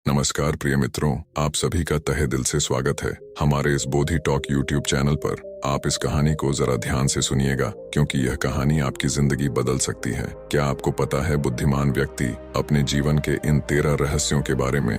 नमस्कार प्रिय मित्रों, आप सभी का तहे दिल से स्वागत है हमारे इस बोधि टॉक यूट्यूब चैनल पर। आप इस कहानी को जरा ध्यान से सुनिएगा क्योंकि यह कहानी आपकी जिंदगी बदल सकती है। क्या आपको पता है, बुद्धिमान व्यक्ति अपने जीवन के इन 13 रहस्यों के बारे में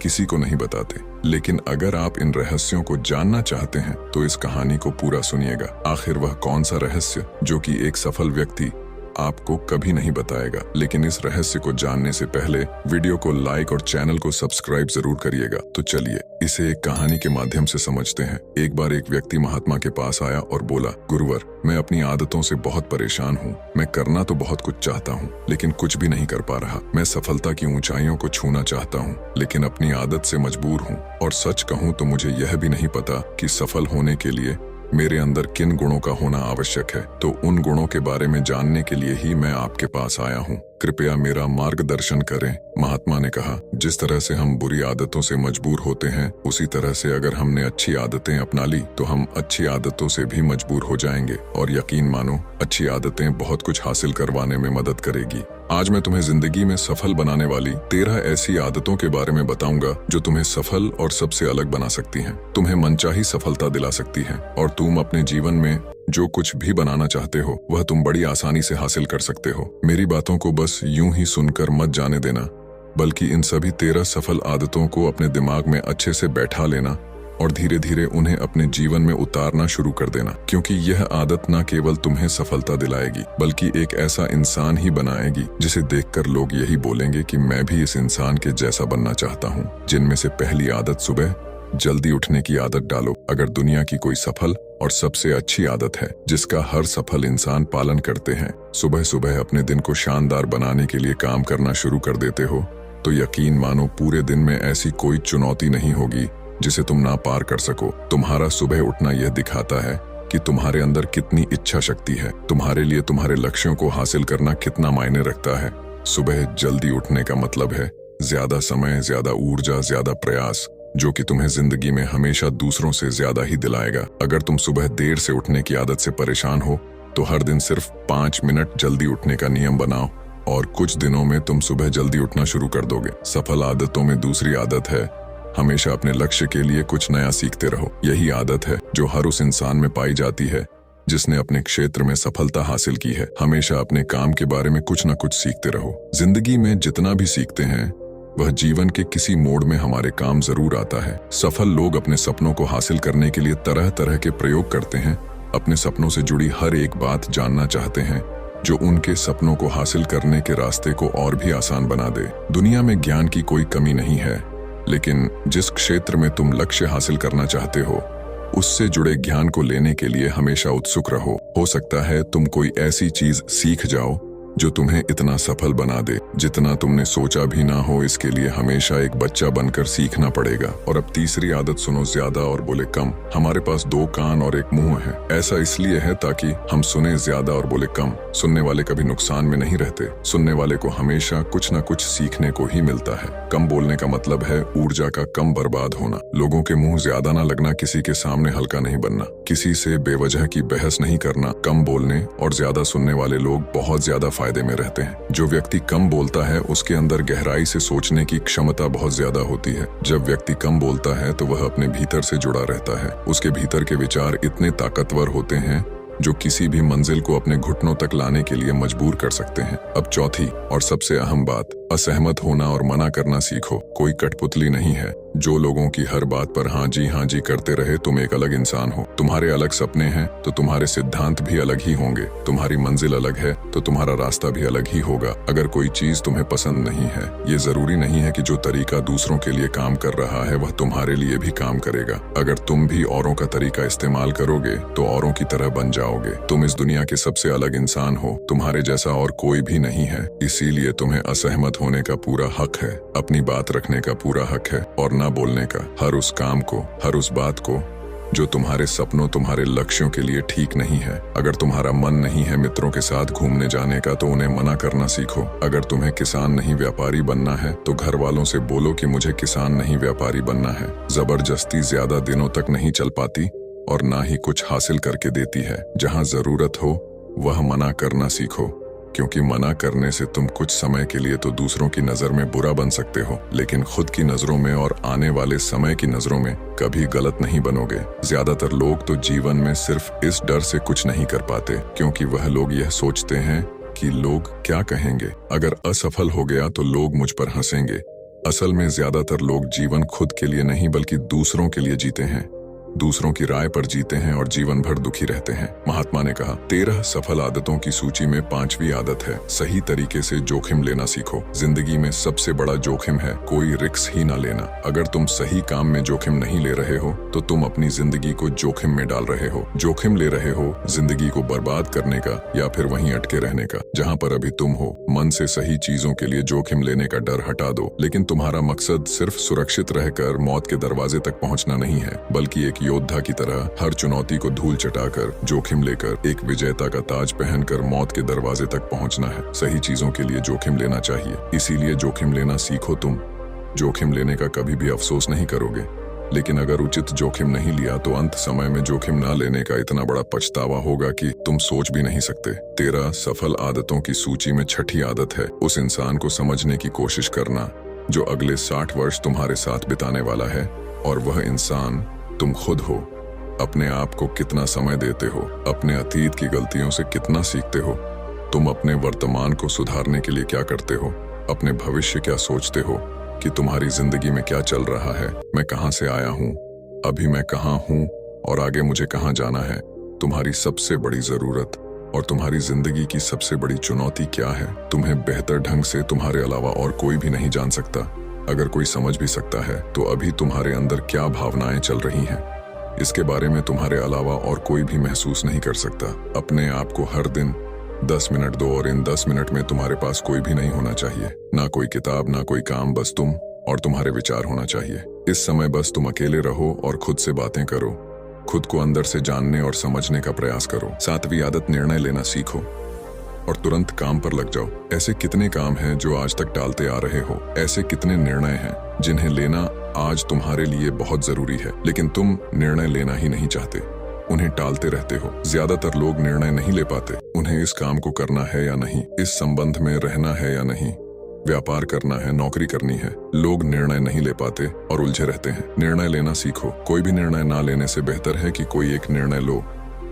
किसी को नहीं बताते, लेकिन अगर आप इन रहस्यों को जानना चाहते हैं तो इस कहानी को पूरा सुनिएगा। आखिर वह कौन सा रहस्य जो कि एक सफल व्यक्ति आपको कभी नहीं बताएगा। लेकिन इस रहस्य को जानने से पहले वीडियो को लाइक और चैनल को सब्सक्राइब जरूर करिएगा। तो चलिए इसे एक कहानी के माध्यम से समझते हैं। एक बार एक व्यक्ति महात्मा के पास आया और बोला, गुरुवर, मैं अपनी आदतों से बहुत परेशान हूँ। मैं करना तो बहुत कुछ चाहता हूँ लेकिन कुछ भी नहीं कर पा रहा। मैं सफलता की ऊंचाइयों को छूना चाहता हूँ लेकिन अपनी आदत से मजबूर हूँ। और सच कहूँ तो मुझे यह भी नहीं पता कि सफल होने के लिए मेरे अंदर किन गुणों का होना आवश्यक है। तो उन गुणों के बारे में जानने के लिए ही मैं आपके पास आया हूँ। कृपया मेरा मार्गदर्शन करें। महात्मा ने कहा, जिस तरह से हम बुरी आदतों से मजबूर होते हैं, उसी तरह से अगर हमने अच्छी आदतें अपना ली तो हम अच्छी आदतों से भी मजबूर हो जाएंगे। और यकीन मानो, अच्छी आदतें बहुत कुछ हासिल करवाने में मदद करेगी। आज मैं तुम्हें जिंदगी में सफल बनाने वाली 13 ऐसी आदतों के बारे में बताऊंगा जो तुम्हें सफल और सबसे अलग बना सकती हैं, तुम्हें मनचाही सफलता दिला सकती हैं और तुम अपने जीवन में जो कुछ भी बनाना चाहते हो वह तुम बड़ी आसानी से हासिल कर सकते हो। मेरी बातों को बस यूं ही सुनकर मत जाने देना, बल्कि इन सभी 13 सफल आदतों को अपने दिमाग में अच्छे से बैठा लेना और धीरे धीरे उन्हें अपने जीवन में उतारना शुरू कर देना। क्योंकि यह आदत न केवल तुम्हें सफलता दिलाएगी बल्कि एक ऐसा इंसान ही बनाएगी जिसे देखकर लोग यही बोलेंगे कि मैं भी इस इंसान के जैसा बनना चाहता हूँ। जिनमें से पहली आदत, सुबह जल्दी उठने की आदत डालो। अगर दुनिया की कोई सफल और सबसे अच्छी आदत है जिसका हर सफल इंसान पालन करते हैं, सुबह सुबह अपने दिन को शानदार बनाने के लिए काम करना शुरू कर देते हो, तो यकीन मानो पूरे दिन में ऐसी कोई चुनौती नहीं होगी जिसे तुम ना पार कर सको। तुम्हारा सुबह उठना यह दिखाता है कि तुम्हारे अंदर कितनी इच्छा शक्ति है, तुम्हारे लिए तुम्हारे लक्ष्यों को हासिल करना कितना मायने रखता है। सुबह जल्दी उठने का मतलब है ज्यादा समय, ज्यादा ऊर्जा, ज्यादा प्रयास, जो कि तुम्हें जिंदगी में हमेशा दूसरों से ज्यादा ही दिलाएगा। अगर तुम सुबह देर से उठने की आदत से परेशान हो तो हर दिन सिर्फ 5 मिनट जल्दी उठने का नियम बनाओ और कुछ दिनों में तुम सुबह जल्दी उठना शुरू कर दोगे। सफल आदतों में दूसरी आदत है, हमेशा अपने लक्ष्य के लिए कुछ नया सीखते रहो। यही आदत है जो हर उस इंसान में पाई जाती है जिसने अपने क्षेत्र में सफलता हासिल की है। हमेशा अपने काम के बारे में कुछ न कुछ सीखते रहो। जिंदगी में जितना भी सीखते हैं वह जीवन के किसी मोड़ में हमारे काम जरूर आता है। सफल लोग अपने सपनों को हासिल करने के लिए तरह तरह के प्रयोग करते हैं। अपने सपनों से जुड़ी हर एक बात जानना चाहते हैं जो उनके सपनों को हासिल करने के रास्ते को और भी आसान बना दे। दुनिया में ज्ञान की कोई कमी नहीं है, लेकिन जिस क्षेत्र में तुम लक्ष्य हासिल करना चाहते हो उससे जुड़े ज्ञान को लेने के लिए हमेशा उत्सुक रहो। हो सकता है तुम कोई ऐसी चीज सीख जाओ जो तुम्हें इतना सफल बना दे जितना तुमने सोचा भी ना हो। इसके लिए हमेशा एक बच्चा बनकर सीखना पड़ेगा। और अब तीसरी आदत सुनो ज्यादा और बोले कम। हमारे पास 2 कान और 1 मुंह है। ऐसा इसलिए है ताकि हम सुने ज्यादा और बोले कम। सुनने वाले कभी नुकसान में नहीं रहते। सुनने वाले को हमेशा कुछ न कुछ सीखने को ही मिलता है। कम बोलने का मतलब है ऊर्जा का कम बर्बाद होना। लोगों के मुंह ज्यादा ना लगना, किसी के सामने हल्का नहीं बनना, किसी से बेवजह की बहस नहीं करना। कम बोलने और ज्यादा सुनने वाले लोग बहुत ज्यादा फायदे में रहते हैं। जो व्यक्ति कम बोलता है उसके अंदर गहराई से सोचने की क्षमता बहुत ज्यादा होती है। जब व्यक्ति कम बोलता है तो वह अपने भीतर से जुड़ा रहता है। उसके भीतर के विचार इतने ताकतवर होते हैं जो किसी भी मंजिल को अपने घुटनों तक लाने के लिए मजबूर कर सकते हैं। अब चौथी और सबसे अहम बात, असहमत होना और मना करना सीखो। कोई कठपुतली नहीं है जो लोगों की हर बात पर हाँ जी करते रहे। तुम एक अलग इंसान हो। तुम्हारे अलग सपने हैं तो तुम्हारे सिद्धांत भी अलग ही होंगे। तुम्हारी मंजिल अलग है तो तुम्हारा रास्ता भी अलग ही होगा। अगर कोई चीज तुम्हें पसंद नहीं है, ये जरूरी नहीं है कि जो तरीका दूसरों के लिए काम कर रहा है वह तुम्हारे लिए भी काम करेगा। अगर तुम भी औरों का तरीका इस्तेमाल करोगे तो औरों की तरह बन जाओगे। तुम इस दुनिया के सबसे अलग इंसान हो। तुम्हारे जैसा और कोई भी नहीं है। इसीलिए तुम्हें असहमत होने का पूरा हक है, अपनी बात रखने का पूरा हक है और ना बोलने का। हर उस काम को, हर उस बात को जो तुम्हारे सपनों, तुम्हारे लक्ष्यों के लिए ठीक नहीं है। अगर तुम्हारा मन नहीं है मित्रों के साथ घूमने जाने का तो उन्हें मना करना सीखो। अगर तुम्हें किसान नहीं व्यापारी बनना है तो घर वालों से बोलो कि मुझे किसान नहीं व्यापारी बनना है। जबरदस्ती ज्यादा दिनों तक नहीं चल पाती और ना ही कुछ हासिल करके देती है। जहाँ जरूरत हो वह मना करना सीखो। क्योंकि मना करने से तुम कुछ समय के लिए तो दूसरों की नजर में बुरा बन सकते हो, लेकिन खुद की नजरों में और आने वाले समय की नजरों में कभी गलत नहीं बनोगे। ज्यादातर लोग तो जीवन में सिर्फ इस डर से कुछ नहीं कर पाते क्योंकि वह लोग यह सोचते हैं कि लोग क्या कहेंगे। अगर असफल हो गया तो लोग मुझ पर हंसेंगे। असल में ज्यादातर लोग जीवन खुद के लिए नहीं बल्कि दूसरों के लिए जीते हैं, दूसरों की राय पर जीते हैं और जीवन भर दुखी रहते हैं। महात्मा ने कहा, 13 सफल आदतों की सूची में 5वीं आदत है, सही तरीके से जोखिम लेना सीखो। जिंदगी में सबसे बड़ा जोखिम है कोई रिस्क ही ना लेना। अगर तुम सही काम में जोखिम नहीं ले रहे हो तो तुम अपनी जिंदगी को जोखिम में डाल रहे हो। जोखिम ले रहे हो जिंदगी को बर्बाद करने का या फिर वहीं अटके रहने का जहाँ पर अभी तुम हो। मन से सही चीजों के लिए जोखिम लेने का डर हटा दो, लेकिन तुम्हारा मकसद सिर्फ सुरक्षित रहकर मौत के दरवाजे तक पहुँचना नहीं है, बल्कि एक योद्धा की तरह हर चुनौती को धूल चटाकर जोखिम लेकर एक विजेता का ताज पहनकर मौत के दरवाजे तक पहुंचना है। सही चीजों के लिए जोखिम लेना चाहिए, इसीलिए जोखिम लेना सीखो। तुम जोखिम लेने का कभी भी अफसोस नहीं करोगे, लेकिन अगर उचित जोखिम नहीं लिया तो अंत समय में जोखिम ना लेने का इतना बड़ा पछतावा होगा कि तुम सोच भी नहीं सकते। 13 सफल आदतों की सूची में 6ठी आदत है, उस इंसान को समझने की कोशिश करना जो अगले 60 वर्ष तुम्हारे साथ बिताने वाला है, और वह इंसान तुम खुद हो। अपने आप को कितना समय देते हो, अपने अतीत की गलतियों से कितना सीखते हो, तुम अपने वर्तमान को सुधारने के लिए क्या करते हो, अपने भविष्य क्या सोचते हो कि तुम्हारी जिंदगी में क्या चल रहा है, मैं कहां से आया हूं, अभी मैं कहां हूं और आगे मुझे कहां जाना है। तुम्हारी सबसे बड़ी जरूरत और तुम्हारी जिंदगी की सबसे बड़ी चुनौती क्या है, तुम्हें बेहतर ढंग से तुम्हारे अलावा और कोई भी नहीं जान सकता। अगर कोई समझ भी सकता है तो अभी तुम्हारे अंदर क्या भावनाएं चल रही हैं, इसके बारे में तुम्हारे अलावा और कोई भी महसूस नहीं कर सकता। अपने आप को हर दिन 10 मिनट दो और इन 10 मिनट में तुम्हारे पास कोई भी नहीं होना चाहिए, ना कोई किताब, ना कोई काम, बस तुम और तुम्हारे विचार होना चाहिए। इस समय बस तुम अकेले रहो और खुद से बातें करो, खुद को अंदर से जानने और समझने का प्रयास करो। 7वीं आदत, निर्णय लेना सीखो और तुरंत काम पर लग जाओ। ऐसे कितने काम हैं जो आज तक टालते आ रहे हो, ऐसे कितने निर्णय हैं जिन्हें लेना आज तुम्हारे लिए बहुत जरूरी है, लेकिन तुम निर्णय लेना ही नहीं चाहते, उन्हें टालते रहते हो। ज्यादातर लोग निर्णय नहीं ले पाते, उन्हें इस काम को करना है या नहीं, इस संबंध में रहना है या नहीं, व्यापार करना है, नौकरी करनी है। लोग निर्णय नहीं ले पाते और उलझे रहते हैं। निर्णय लेना सीखो। कोई भी निर्णय ना लेने से बेहतर है कि कोई एक निर्णय लो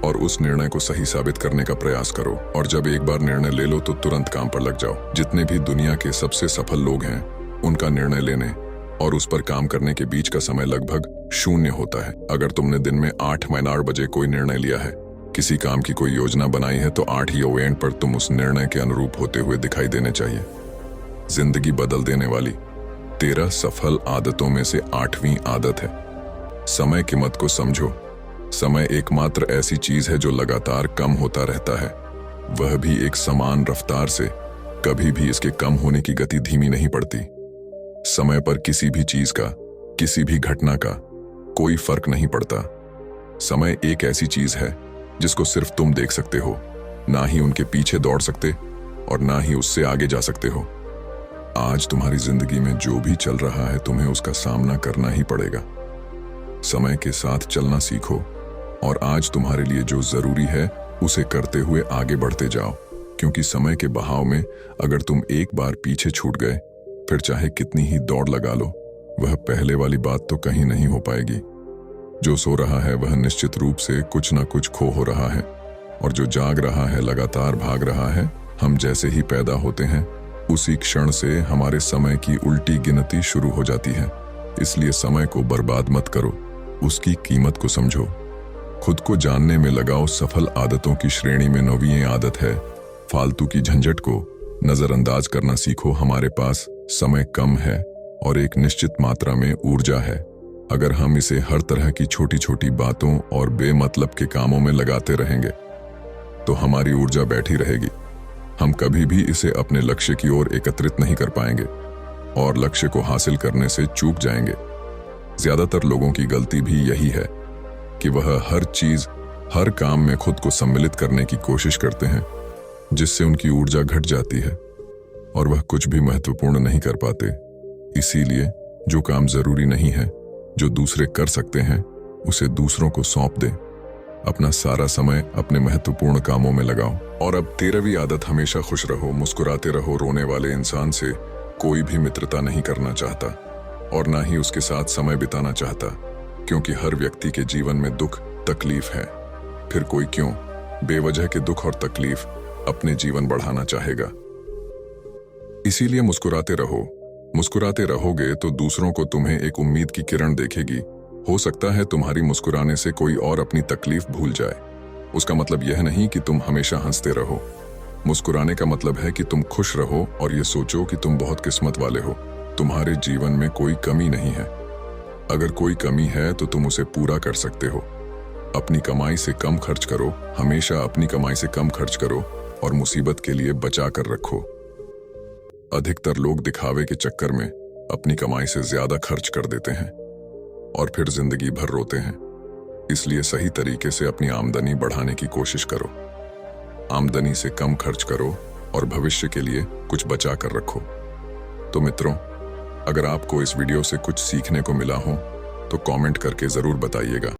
और उस निर्णय को सही साबित करने का प्रयास करो, और जब एक बार निर्णय ले लो तो तुरंत काम पर लग जाओ। जितने भी दुनिया के सबसे सफल लोग हैं, उनका निर्णय लेने और उस पर काम करने के बीच का समय लगभग 0 होता है। अगर तुमने दिन में 8 बजे कोई निर्णय लिया है, किसी काम की कोई योजना बनाई है, तो 8 ही इवेंट पर तुम उस निर्णय के अनुरूप होते हुए दिखाई देने चाहिए। जिंदगी बदल देने वाली 13 सफल आदतों में से 8वीं आदत है, समय कीमत को समझो। समय एकमात्र ऐसी चीज है जो लगातार कम होता रहता है, वह भी एक समान रफ्तार से। कभी भी इसके कम होने की गति धीमी नहीं पड़ती। समय पर किसी भी चीज का, किसी भी घटना का कोई फर्क नहीं पड़ता। समय एक ऐसी चीज है जिसको सिर्फ तुम देख सकते हो, ना ही उनके पीछे दौड़ सकते और ना ही उससे आगे जा सकते हो। आज तुम्हारी जिंदगी में जो भी चल रहा है, तुम्हें उसका सामना करना ही पड़ेगा। समय के साथ चलना सीखो और आज तुम्हारे लिए जो जरूरी है उसे करते हुए आगे बढ़ते जाओ, क्योंकि समय के बहाव में अगर तुम एक बार पीछे छूट गए, फिर चाहे कितनी ही दौड़ लगा लो, वह पहले वाली बात तो कहीं नहीं हो पाएगी। जो सो रहा है वह निश्चित रूप से कुछ ना कुछ खो हो रहा है, और जो जाग रहा है लगातार भाग रहा है। हम जैसे ही पैदा होते हैं, उसी क्षण से हमारे समय की उल्टी गिनती शुरू हो जाती है। इसलिए समय को बर्बाद मत करो, उसकी कीमत को समझो। खुद को जानने में लगाओ। सफल आदतों की श्रेणी में 9वीं आदत है, फालतू की झंझट को नजरअंदाज करना सीखो। हमारे पास समय कम है और एक निश्चित मात्रा में ऊर्जा है। अगर हम इसे हर तरह की छोटी छोटी बातों और बेमतलब के कामों में लगाते रहेंगे तो हमारी ऊर्जा बैठी रहेगी। हम कभी भी इसे अपने लक्ष्य की ओर एकत्रित नहीं कर पाएंगे और लक्ष्य को हासिल करने से चूक जाएंगे। ज्यादातर लोगों की गलती भी यही है कि वह हर चीज, हर काम में खुद को सम्मिलित करने की कोशिश करते हैं, जिससे उनकी ऊर्जा घट जाती है और वह कुछ भी महत्वपूर्ण नहीं कर पाते। इसीलिए जो काम जरूरी नहीं है, जो दूसरे कर सकते हैं, उसे दूसरों को सौंप दें। अपना सारा समय अपने महत्वपूर्ण कामों में लगाओ। और अब 13वीं आदत, हमेशा खुश रहो, मुस्कुराते रहो। रोने वाले इंसान से कोई भी मित्रता नहीं करना चाहता और ना ही उसके साथ समय बिताना चाहता, क्योंकि हर व्यक्ति के जीवन में दुख तकलीफ है। फिर कोई क्यों बेवजह के दुख और तकलीफ अपने जीवन बढ़ाना चाहेगा। इसीलिए मुस्कुराते रहो। मुस्कुराते रहोगे तो दूसरों को तुम्हें एक उम्मीद की किरण देखेगी। हो सकता है तुम्हारी मुस्कुराने से कोई और अपनी तकलीफ भूल जाए। उसका मतलब यह नहीं कि तुम हमेशा हंसते रहो। मुस्कुराने का मतलब है कि तुम खुश रहो और ये सोचो कि तुम बहुत किस्मत वाले हो। तुम्हारे जीवन में कोई कमी नहीं है। अगर कोई कमी है तो तुम उसे पूरा कर सकते हो। अपनी कमाई से कम खर्च करो, हमेशा अपनी कमाई से कम खर्च करो और मुसीबत के लिए बचा कर रखो। अधिकतर लोग दिखावे के चक्कर में अपनी कमाई से ज्यादा खर्च कर देते हैं और फिर जिंदगी भर रोते हैं। इसलिए सही तरीके से अपनी आमदनी बढ़ाने की कोशिश करो। आमदनी से कम खर्च करो और भविष्य के लिए कुछ बचा कर रखो। तो मित्रों, अगर आपको इस वीडियो से कुछ सीखने को मिला हो तो कमेंट करके जरूर बताइएगा।